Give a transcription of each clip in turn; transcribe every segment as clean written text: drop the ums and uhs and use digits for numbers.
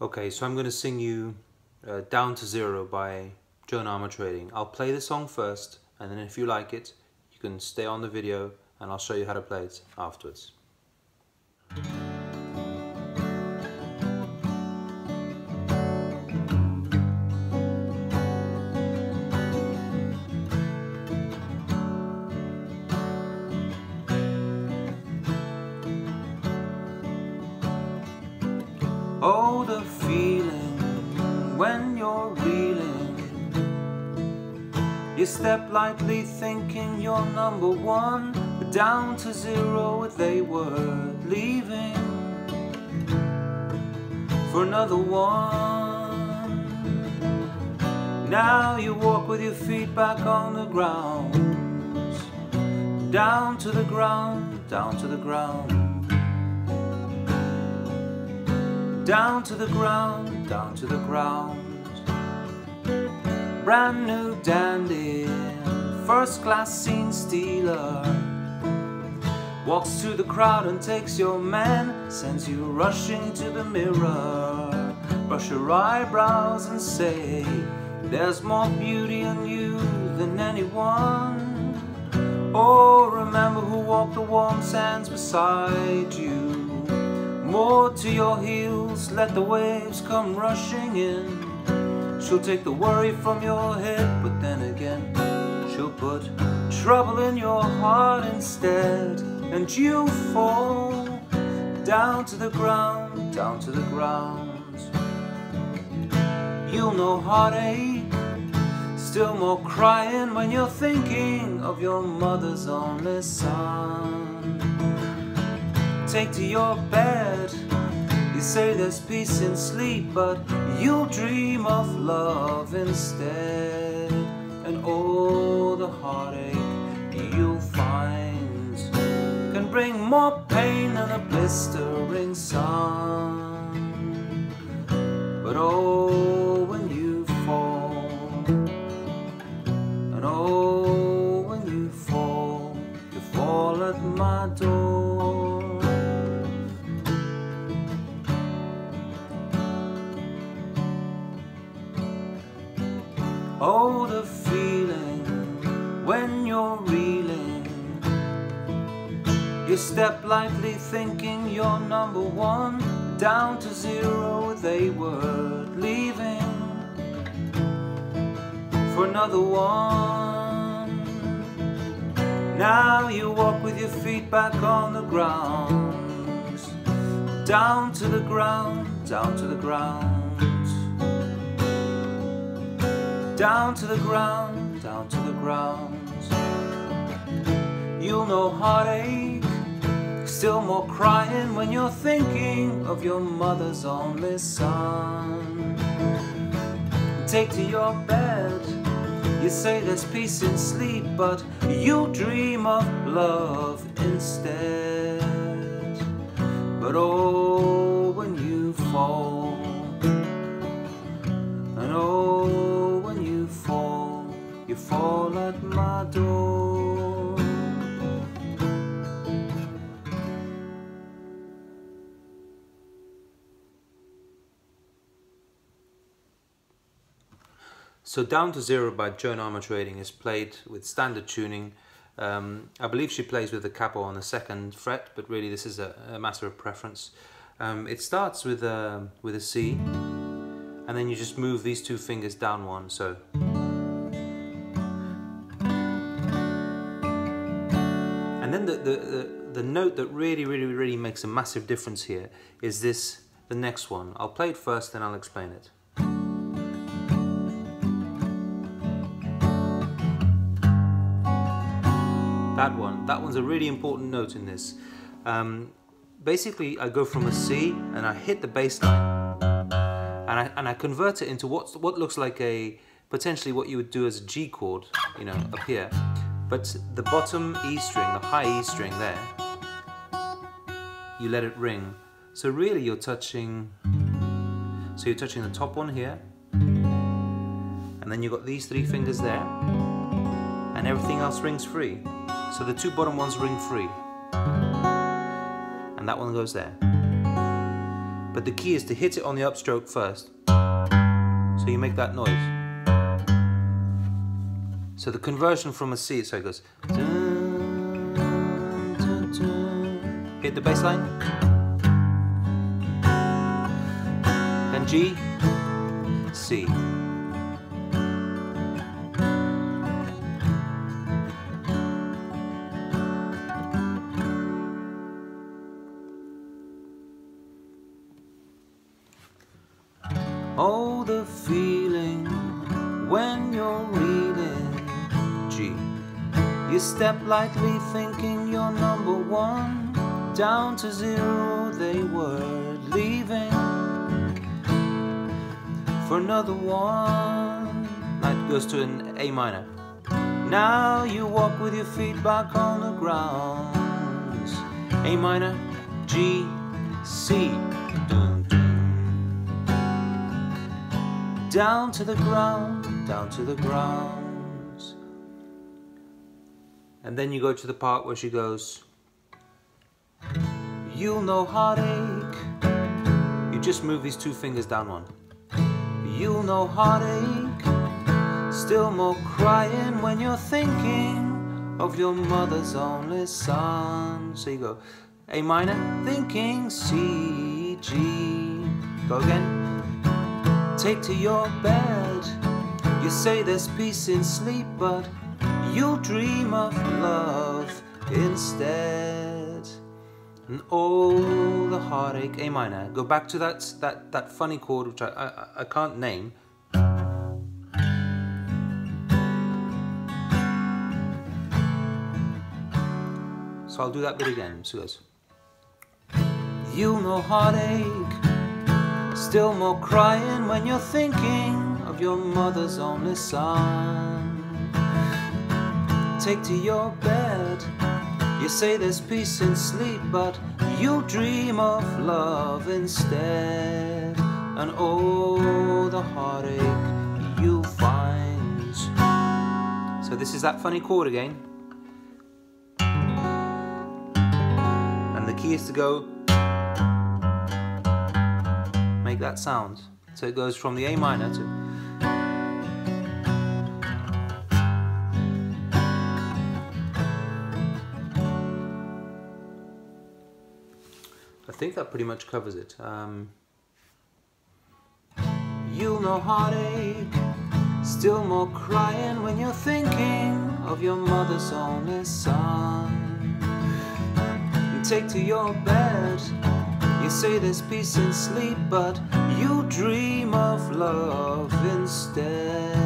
Okay, so I'm going to sing you Down to Zero by Joan Armatrading. I'll play the song first, and then if you like it, you can stay on the video and I'll show you how to play it afterwards. Oh, the feeling when you're reeling. You step lightly thinking you're number one, but down to zero they were leaving for another one. Now you walk with your feet back on the ground, down to the ground, down to the ground. Down to the ground, down to the ground. Brand new dandy, first class scene stealer, walks through the crowd and takes your man, sends you rushing to the mirror. Brush your eyebrows and say, there's more beauty in you than anyone. Oh, remember who walked the warm sands beside you. More to your heels, let the waves come rushing in. She'll take the worry from your head, but then again she'll put trouble in your heart instead, and you fall down to the ground, down to the ground. You'll know heartache, still more crying when you're thinking of your mother's only son. Take to your bed, you say there's peace in sleep, but you'll dream of love instead. And all the heartache you'll find can bring more pain than a blistering sun. But oh, when you fall, and oh, when you fall at my door. Oh, the feeling when you're reeling. You step lightly thinking you're number one, down to zero they were leaving for another one. Now you walk with your feet back on the ground, down to the ground, down to the ground. Down to the ground, down to the ground. You'll know heartache, still more crying when you're thinking of your mother's only son. Take to your bed, you say there's peace in sleep, but you dream of love instead. But oh, when you fall, and oh, you fall at my door. So Down to Zero by Joan Armatrading is played with standard tuning. I believe she plays with the capo on the 2nd fret, but really this is a matter of preference. It starts with a C, and then you just move these two fingers down one, so. And then the note that really makes a massive difference here is this, the next one. I'll play it first, then I'll explain it. That one's a really important note in this. Basically, I go from a C and I hit the bass line, and I convert it into what looks like potentially what you would do as a G chord, you know, up here. But the bottom E string, the high E string there, you let it ring. So really you're touching the top one here, and then you've got these 3 fingers there, and everything else rings free. So the 2 bottom ones ring free, and that one goes there. but the key is to hit it on the upstroke first. So you make that noise. So the conversion from a C, so it goes. Hit the bass line. Then G, C. Oh, the feeling when you're reading G. You step lightly thinking you're number one. Down to zero they were leaving for another one. Now it goes to an A minor. Now you walk with your feet back on the ground. A minor, G, C. Down to the ground, down to the ground. And then you go to the part where she goes, you'll know heartache. You just move these two fingers down one. You'll know heartache. Still more crying when you're thinking of your mother's only son. So you go A minor, thinking C, G. Go again. Take to your bed. You say there's peace in sleep, but you'll dream of love instead. And all the heartache, A minor. Go back to that funny chord which I can't name. So I'll do that bit again. So it goes. You'll know heartache. Still more crying when you're thinking of your mother's only son. Take to your bed. You say there's peace in sleep, but you'll dream of love instead. And oh, the heartache you'll find. So this is that funny chord again. And the key is to go make that sound. So it goes from the A minor to I think that pretty much covers it. You'll know heartache, still more crying when you're thinking of your mother's only son. You take to your bed. You say there's peace in sleep, but you dream of love instead.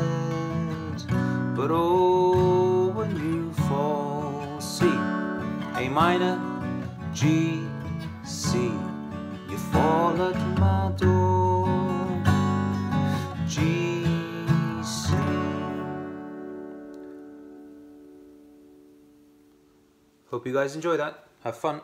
But oh, when you fall, C, A minor, G, C, you fall at my door, G, C. Hope you guys enjoy that. Have fun.